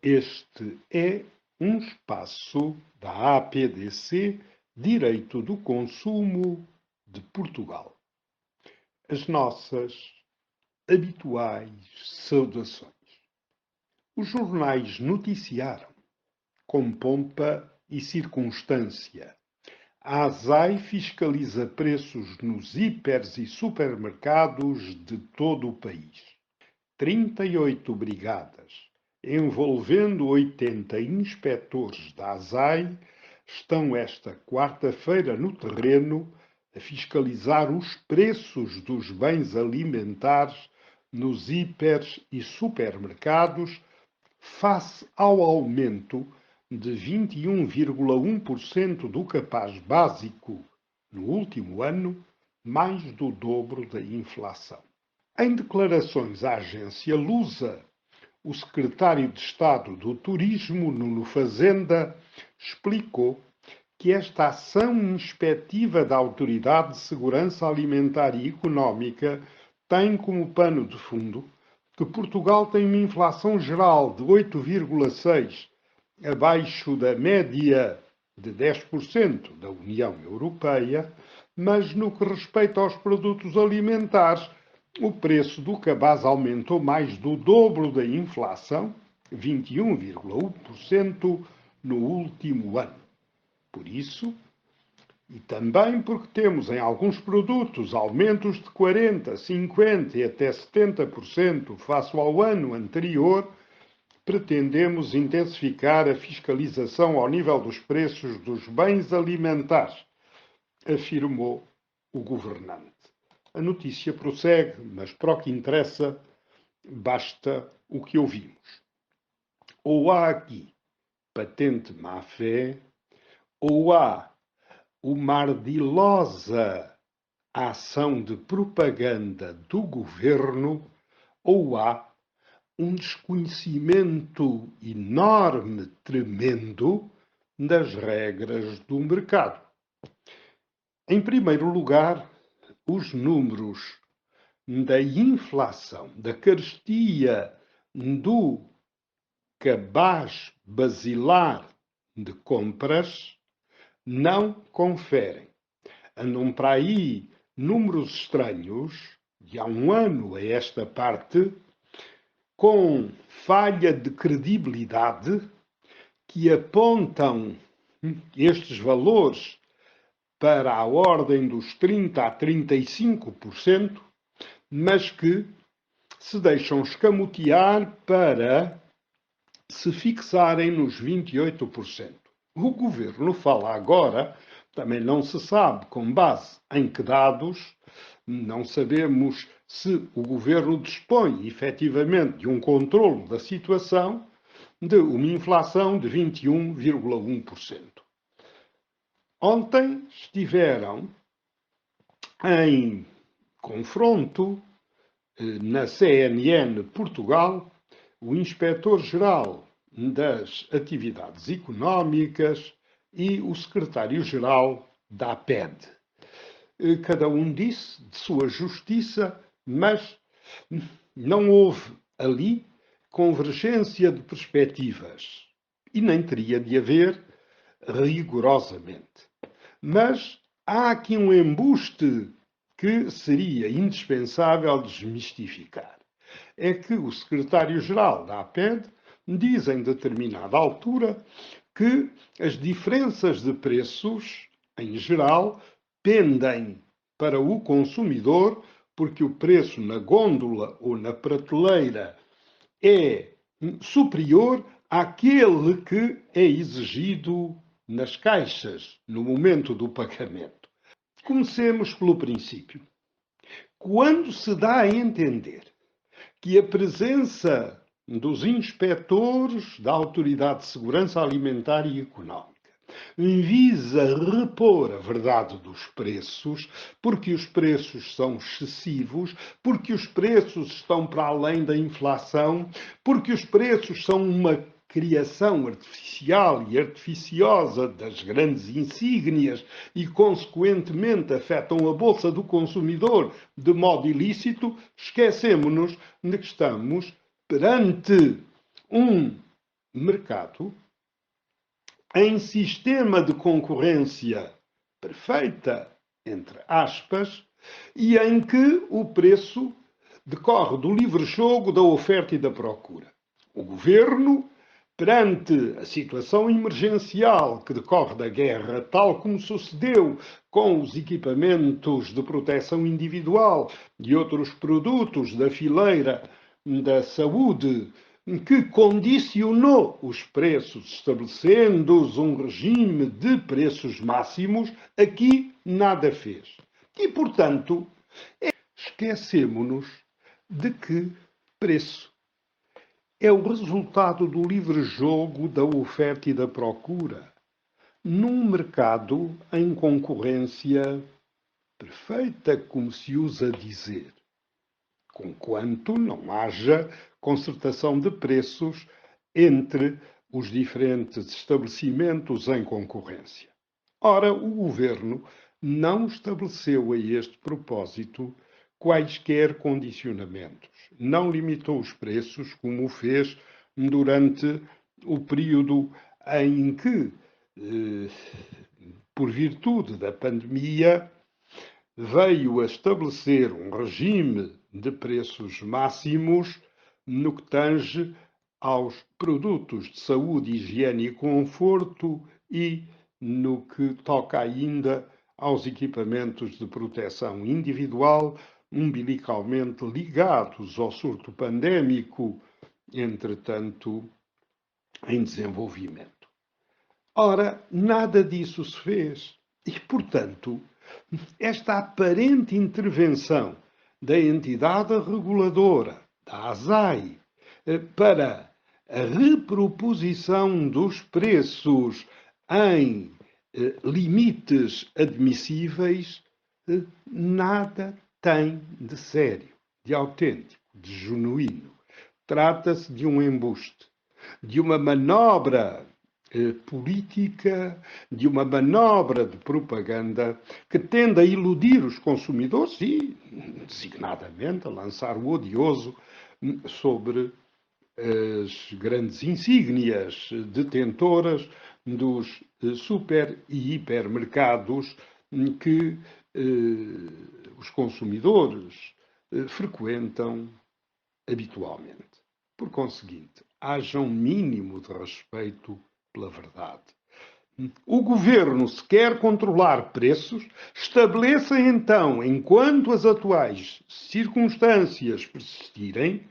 Este é um espaço da APDC Direito do Consumo de Portugal. As nossas habituais saudações. Os jornais noticiaram, com pompa e circunstância, a ASAI fiscaliza preços nos hiperes e supermercados de todo o país. 38 brigadas, envolvendo 80 inspectores da ASAI, estão esta quarta-feira no terreno a fiscalizar os preços dos bens alimentares nos hiperes e supermercados face ao aumento de 21,1% do cabaz básico no último ano, mais do dobro da inflação. Em declarações à agência Lusa, o secretário de Estado do Turismo, Nuno Fazenda, explicou que esta ação inspectiva da Autoridade de Segurança Alimentar e Económica tem como pano de fundo que Portugal tem uma inflação geral de 8,6%, abaixo da média de 10% da União Europeia, mas no que respeita aos produtos alimentares, o preço do cabaz aumentou mais do dobro da inflação, 21,1% no último ano. Por isso, e também porque temos em alguns produtos aumentos de 40%, 50% e até 70% face ao ano anterior, pretendemos intensificar a fiscalização ao nível dos preços dos bens alimentares, afirmou o governante. A notícia prossegue, mas para o que interessa, basta o que ouvimos. Ou há aqui patente má-fé, ou há uma ardilosa ação de propaganda do governo, ou há um desconhecimento enorme, tremendo, das regras do mercado. Em primeiro lugar, os números da inflação, da carestia do cabaz basilar de compras não conferem. Andam para aí números estranhos, de há um ano a esta parte, com falha de credibilidade, que apontam estes valores para a ordem dos 30% a 35%, mas que se deixam escamotear para se fixarem nos 28%. O governo fala agora, também não se sabe com base em que dados, não sabemos se o governo dispõe efetivamente de um controlo da situação, de uma inflação de 21,1%. Ontem estiveram em confronto na CNN Portugal o inspetor-geral das Atividades Económicas e o secretário-geral da APED. Cada um disse de sua justiça, mas não houve ali convergência de perspectivas e nem teria de haver rigorosamente. Mas há aqui um embuste que seria indispensável desmistificar. É que o secretário-geral da APED diz em determinada altura que as diferenças de preços, em geral, pendem para o consumidor porque o preço na gôndola ou na prateleira é superior àquele que é exigido nas caixas no momento do pagamento. Comecemos pelo princípio. Quando se dá a entender que a presença dos inspectores da Autoridade de Segurança Alimentar e Económica visa repor a verdade dos preços, porque os preços são excessivos, porque os preços estão para além da inflação, porque os preços são uma criação artificial e artificiosa das grandes insígnias e, consequentemente, afetam a bolsa do consumidor de modo ilícito, esquecemos-nos de que estamos perante um mercado, em sistema de concorrência perfeita, entre aspas, e em que o preço decorre do livre jogo da oferta e da procura. O governo, perante a situação emergencial que decorre da guerra, tal como sucedeu com os equipamentos de proteção individual e outros produtos da fileira da saúde, que condicionou os preços, estabelecendo um regime de preços máximos, aqui nada fez. E, portanto, esquecemos-nos de que preço é o resultado do livre jogo da oferta e da procura, num mercado em concorrência perfeita, como se usa dizer, conquanto não haja concertação de preços entre os diferentes estabelecimentos em concorrência. Ora, o governo não estabeleceu a este propósito quaisquer condicionamentos. Não limitou os preços, como o fez durante o período em que, por virtude da pandemia, veio a estabelecer um regime de preços máximos no que tange aos produtos de saúde, higiene e conforto e no que toca ainda aos equipamentos de proteção individual, umbilicalmente ligados ao surto pandémico, entretanto em desenvolvimento. Ora, nada disso se fez. E, portanto, esta aparente intervenção da entidade reguladora, da ASAI, para a reproposição dos preços em limites admissíveis, nada tem de sério, de autêntico, de genuíno. Trata-se de um embuste, de uma manobra política, de uma manobra de propaganda que tende a iludir os consumidores e, designadamente, a lançar o odioso sobre as grandes insígnias detentoras dos super e hipermercados que os consumidores frequentam habitualmente. Por conseguinte, haja um mínimo de respeito pela verdade. O governo, se quer controlar preços, estabeleça então, enquanto as atuais circunstâncias persistirem,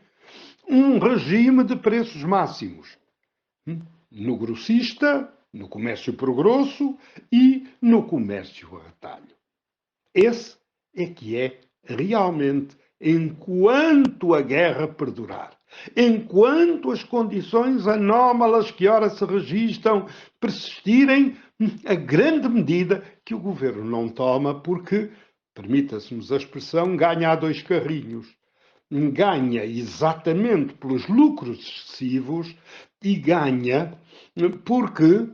um regime de preços máximos no grossista, no comércio por grosso e no comércio a retalho. Esse é que é realmente, enquanto a guerra perdurar, enquanto as condições anómalas que ora se registram persistirem, a grande medida que o governo não toma porque, permita-se-nos a expressão, ganha a dois carrinhos. Ganha exatamente pelos lucros excessivos e ganha porque,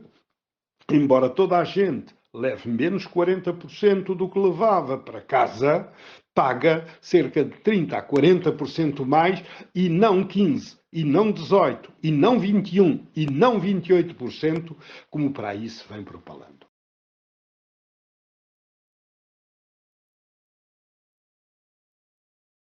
embora toda a gente leve menos 40% do que levava para casa, paga cerca de 30% a 40% mais e não 15%, e não 18%, e não 21%, e não 28%, como para aí se vem propalando.